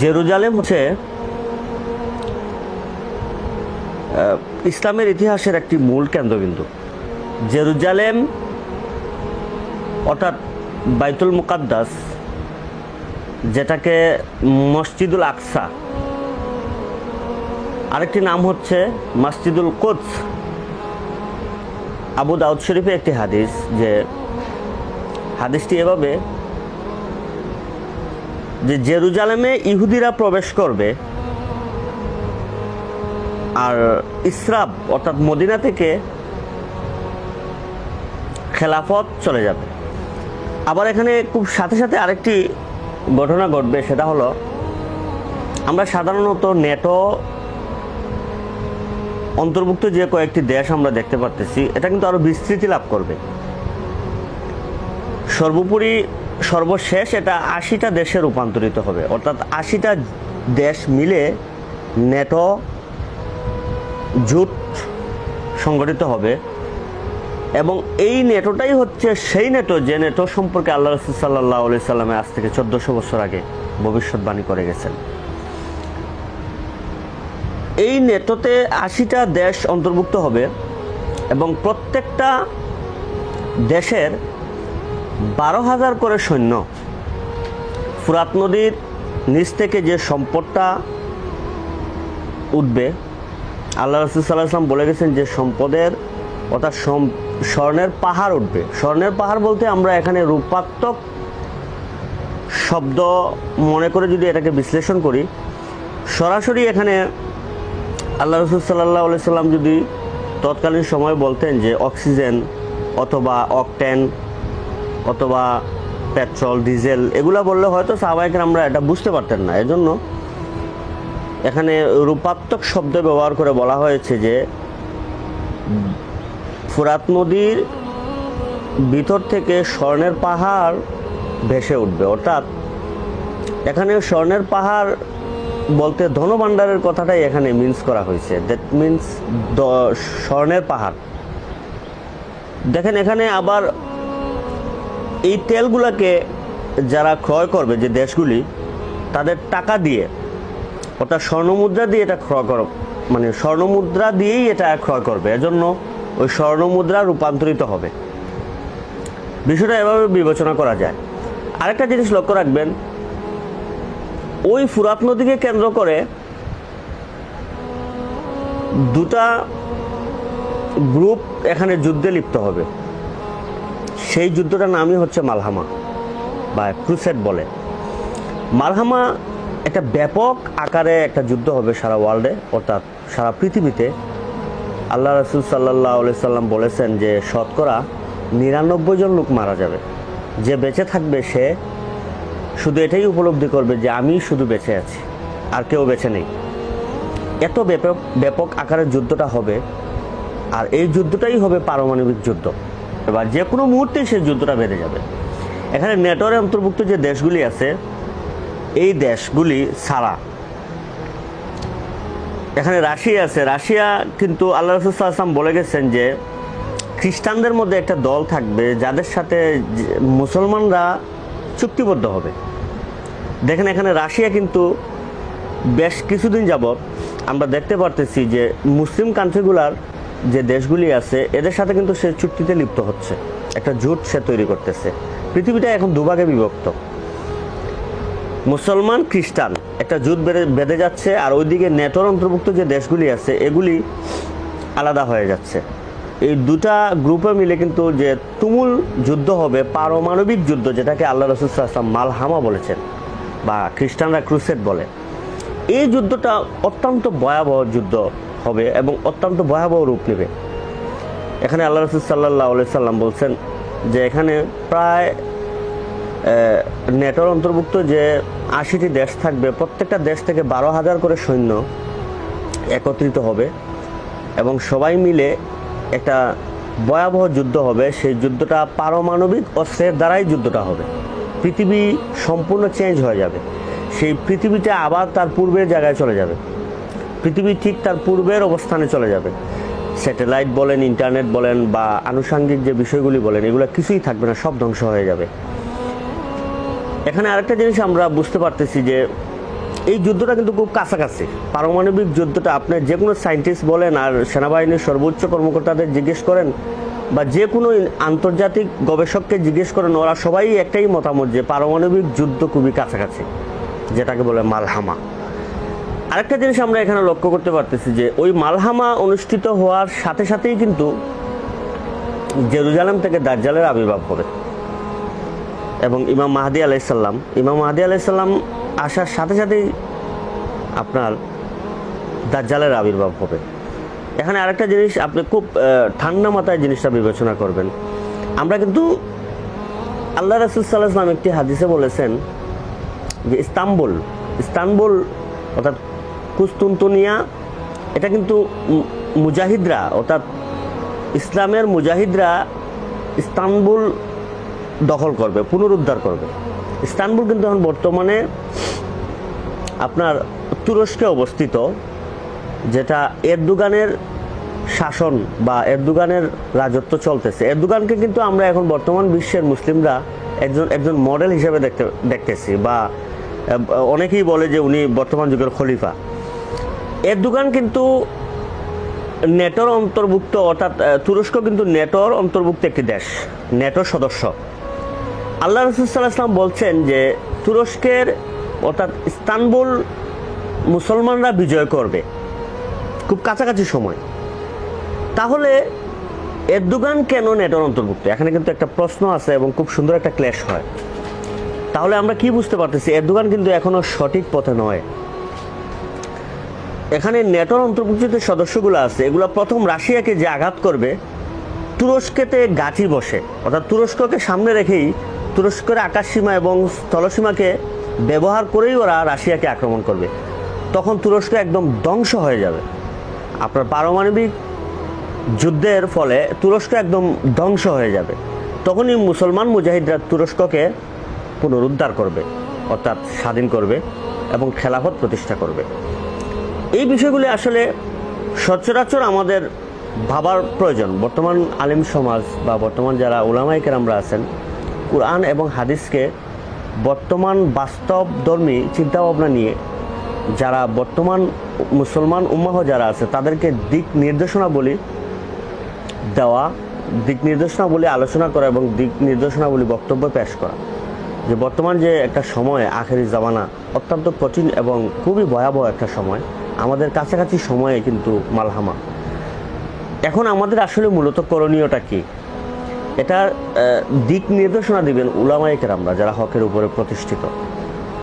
Jerusalem হচ্ছে ইসলামের ইতিহাসের একটি মূল কেন্দ্রবিন্দু। জেরুজালেম অর্থাৎ বাইতুল মুকাদ্দাস, যেটাকে মসজিদুল আকসা, আরেকটি নাম হচ্ছে মসজিদুল কুদস। আবু দাউদ শরীফে একটি হাদিস, যে হাদিসটি এভাবে যে জেরুজালেমে ইহুদিরা প্রবেশ করবে আর ইসরাব অর্থাৎ মদিনা থেকে খেলাফত চলে যাবে। আবার এখানে খুব সাথে সাথে আরেকটি ঘটনা ঘটবে, সেটা হলো আমরা সাধারণত নেটো অন্তর্ভুক্ত যে কয়েকটি দেশ আমরা দেখতে পারতেছি, এটা কিন্তু আরো বিস্তৃতি লাভ করবে। সর্বোপরি সর্বশেষ এটা 80টা দেশে রূপান্তরিত হবে, অর্থাৎ 80টা দেশ মিলে নেটো জোট সংগঠিত হবে। এবং এই নেটোটাই হচ্ছে সেই নেটো, যে নেটো সম্পর্কে আল্লাহ রাসূল সাল্লাল্লাহু আলাইহি সাল্লামে আজ থেকে 1400 বছর আগে ভবিষ্যৎবাণী করে গেছেন। এই নেটোতে 80টা দেশ অন্তর্ভুক্ত হবে এবং প্রত্যেকটা দেশের 12,000 করে সৈন্য। ফুরাত নদীর নিচ থেকে যে সম্পদটা উঠবে, আল্লাহ রাসূল সাল্লাল্লাহু আলাইহি ওয়াসাল্লাম বলে গেছেন যে সম্পদের অর্থাৎ স্বর্ণের পাহাড় উঠবে। স্বর্ণের পাহাড় বলতে আমরা এখানে রূপাত্মক শব্দ মনে করে যদি এটাকে বিশ্লেষণ করি, সরাসরি এখানে আল্লাহ রাসূল সাল্লাল্লাহু আলাইহি সাল্লাম যদি তৎকালীন সময় বলতেন যে অক্সিজেন অথবা অকটেন অথবা পেট্রোল, ডিজেল, এগুলা বললে হয়তো সাহাবায়ে আমরা এটা বুঝতে পারতেন না। এজন্য এখানে রূপাত্মক শব্দ ব্যবহার করে বলা হয়েছে যে ফুরাত নদীর ভিতর থেকে স্বর্ণের পাহাড় ভেসে উঠবে। অর্থাৎ এখানে স্বর্ণের পাহাড় বলতে ধনভাণ্ডারের কথাটাই এখানে মিন্স করা হয়েছে। দ্যাট মিন্স স্বর্ণের পাহাড়। দেখেন এখানে আবার এই তেলগুলোকে যারা ক্রয় করবে, যে দেশগুলি, তাদের টাকা দিয়ে অর্থাৎ স্বর্ণমুদ্রা দিয়ে এটা ক্রয় করবে, মানে স্বর্ণমুদ্রা দিয়েই এটা ক্রয় করবে। এজন্য ওই স্বর্ণমুদ্রা রূপান্তরিত হবে। বিষয়টা এভাবে বিবেচনা করা যায়। আরেকটা জিনিস লক্ষ্য রাখবেন, ওই ফুরাত নদীকে কেন্দ্র করে দুটা গ্রুপ এখানে যুদ্ধে লিপ্ত হবে। সেই যুদ্ধটার নামই হচ্ছে মালহামা বা ক্রুসেড বলে। মালহামা একটা ব্যাপক আকারে একটা যুদ্ধ হবে সারা ওয়ার্ল্ডে, অর্থাৎ সারা পৃথিবীতে। আল্লাহ রাসূল সাল্লাল্লাহু আলাইহি সাল্লাম বলেছেন যে শতকরা 99 জন লোক মারা যাবে। যে বেঁচে থাকবে সে শুধু এটাই উপলব্ধি করবে যে আমি শুধু বেঁচে আছি, আর কেউ বেঁচে নেই। এত ব্যাপক আকারের যুদ্ধটা হবে, আর এই যুদ্ধটাই হবে পারমাণবিক যুদ্ধ। এবার যে কোনো মুহূর্তে সেই যুদ্ধটা বেড়ে যাবে। এখানে নেটোর অন্তর্ভুক্ত যে দেশগুলি আছে, এই দেশগুলি ছাড়া এখানে রাশিয়া আছে। রাশিয়া কিন্তু আল্লাহ রাসূল সাল্লাল্লাহু আলাইহি ওয়াসাল্লাম বলে গেছেন যে খ্রিস্টানদের মধ্যে একটা দল থাকবে যাদের সাথে মুসলমানরা চুক্তিবদ্ধ হবে। দেখেন এখানে রাশিয়া কিন্তু বেশ কিছুদিন যাবৎ আমরা দেখতে পারতেছি যে মুসলিম কান্ট্রিগুলার যে দেশগুলি আছে এদের সাথে কিন্তু সে চুক্তিতে লিপ্ত হচ্ছে, একটা জোট সে তৈরি করতেছে। পৃথিবীটা এখন দুভাগে বিভক্ত, মুসলমান খ্রিস্টান একটা জোট বেঁধে যাচ্ছে, আর ওইদিকে নেটোর অন্তর্ভুক্ত যে দেশগুলি আছে এগুলি আলাদা হয়ে যাচ্ছে। এই দুটা গ্রুপে মিলে কিন্তু যে তুমুল যুদ্ধ হবে, পারমাণবিক যুদ্ধ, যেটাকে আল্লাহ রাসূল সাল্লাল্লাহু আলাইহি ওয়াসাল্লাম মালহামা বলেছেন বা খ্রিস্টানরা ক্রুসেড বলে। এই যুদ্ধটা অত্যন্ত ভয়াবহ যুদ্ধ হবে এবং অত্যন্ত ভয়াবহ রূপ নেবে। এখানে আল্লাহ রাসূল সাল্লাল্লাহু আলাইহি সাল্লাম বলছেন যে এখানে প্রায় নেটোর অন্তর্ভুক্ত যে 80টি দেশ থাকবে, প্রত্যেকটা দেশ থেকে 12,000 করে সৈন্য একত্রিত হবে এবং সবাই মিলে একটা ভয়াবহ যুদ্ধ হবে। সেই যুদ্ধটা পারমাণবিক অস্ত্রের দ্বারাই যুদ্ধটা হবে। পৃথিবী সম্পূর্ণ চেঞ্জ হয়ে যাবে। সেই পৃথিবীটা আবার তার পূর্বের জায়গায় চলে যাবে। পৃথিবী ঠিক তার পূর্বের অবস্থানে চলে যাবে। স্যাটেলাইট বলেন, ইন্টারনেট বলেন বা আনুষঙ্গিক যে বিষয়গুলি বলেন, এগুলো কিছুই থাকবে না, সব ধ্বংস হয়ে যাবে। এখানে আরেকটা জিনিস আমরা বুঝতে পারতেছি যে এই যুদ্ধটা কিন্তু খুব কাছাকাছি। পারমাণবিক যুদ্ধটা আপনি যে কোনো সায়েন্টিস্ট বলেন আর সেনাবাহিনীর সর্বোচ্চ কর্মকর্তাদের জিজ্ঞেস করেন বা যে কোনো আন্তর্জাতিক গবেষককে জিজ্ঞেস করেন, ওরা সবাই একটাই মতামত যে পারমাণবিক যুদ্ধ খুবই কাছাকাছি, যেটাকে বলে মালহামা। আরেকটা জিনিস আমরা এখানে লক্ষ্য করতে পারতেছি যে ওই মালহামা অনুষ্ঠিত হওয়ার সাথে সাথেই কিন্তু জেরুজালেম থেকে দাজ্জালের আবির্ভাব হবে এবং ইমাম মাহদী আলাইহিসসালাম আসার সাথে সাথেই আপনার দাজ্জালের আবির্ভাব হবে। এখানে আরেকটা জিনিস আপনি খুব ঠান্ডা মাথায় জিনিসটা বিবেচনা করবেন। আমরা কিন্তু আল্লাহ রাসূল সাল্লাল্লাহু আলাইহি ওয়াসাল্লাম একটি হাদিসে বলেছেন যে ইস্তানবুল অর্থাৎ কুস্তুনতুনিয়া, এটা কিন্তু মুজাহিদরা অর্থাৎ ইসলামের মুজাহিদরা ইস্তানবুল দখল করবে, পুনরুদ্ধার করবে। ইস্তানবুল কিন্তু এখন বর্তমানে আপনার তুরস্কে অবস্থিত, যেটা এরদোগানের শাসন বা এরদোগানের রাজত্ব চলতেছে। এরদোগানকে কিন্তু আমরা এখন বর্তমান বিশ্বের মুসলিমরা একজন মডেল হিসেবে দেখতেছি বা অনেকেই বলে যে উনি বর্তমান যুগের খলিফা। এরদোগান কিন্তু নেটোর অন্তর্ভুক্ত, অর্থাৎ তুরস্ক কিন্তু নেটোর অন্তর্ভুক্ত একটি দেশ, নেটোর সদস্য। আল্লাহ রাসূল সাল্লাল্লাহু আলাইহি ওয়াসাল্লাম বলছেন যে তুরস্কের অর্থাৎ ইস্তানবুল মুসলমানরা বিজয় করবে খুব কাছাকাছি সময়। তাহলে এরদোগান কেন নেটোর অন্তর্ভুক্ত? এখানে কিন্তু একটা প্রশ্ন আছে এবং খুব সুন্দর একটা ক্ল্যাশ হয়। তাহলে আমরা কি বুঝতে পারতেছি? এরদোগান কিন্তু এখনো সঠিক পথে নয়। এখানে নেটোর অন্তর্ভুক্ত যে সদস্যগুলো আছে, এগুলো প্রথম রাশিয়াকে যে আঘাত করবে, তুরস্কেতে গাঁঠি বসে, অর্থাৎ তুরস্ককে সামনে রেখেই তুরস্কের আকাশসীমা এবং স্থলসীমাকে ব্যবহার করেই ওরা রাশিয়াকে আক্রমণ করবে। তখন তুরস্ক একদম ধ্বংস হয়ে যাবে। আপনার পারমাণবিক যুদ্ধের ফলে তুরস্ক একদম ধ্বংস হয়ে যাবে। তখনই মুসলমান মুজাহিদরা তুরস্ককে পুনরুদ্ধার করবে, অর্থাৎ স্বাধীন করবে এবং খেলাফত প্রতিষ্ঠা করবে। এই বিষয়গুলি আসলে সচরাচর আমাদের ভাবার প্রয়োজন। বর্তমান আলিম সমাজ বা বর্তমান যারা উলামায়ে কেরামরা আছেন, কুরআন এবং হাদিসকে বর্তমান বাস্তবধর্মী চিন্তাভাবনা নিয়ে যারা বর্তমান মুসলমান উম্মাহ যারা আছে তাদেরকে দিক নির্দেশনাবলী দেওয়া, দিক নির্দেশনাবলী আলোচনা করা এবং দিক নির্দেশনাবলী বক্তব্য পেশ করা, যে বর্তমান যে একটা সময় আখেরি জামানা, অত্যন্ত কঠিন এবং খুবই ভয়াবহ একটা সময়, আমাদের কাছাকাছি সময়ে কিন্তু মালহামা। এখন আমাদের আসলে মূলত করণীয়টা কি? এটা দিক নির্দেশনা দিবেন উলামায়ে কেরামরা যারা হকের উপরে প্রতিষ্ঠিত।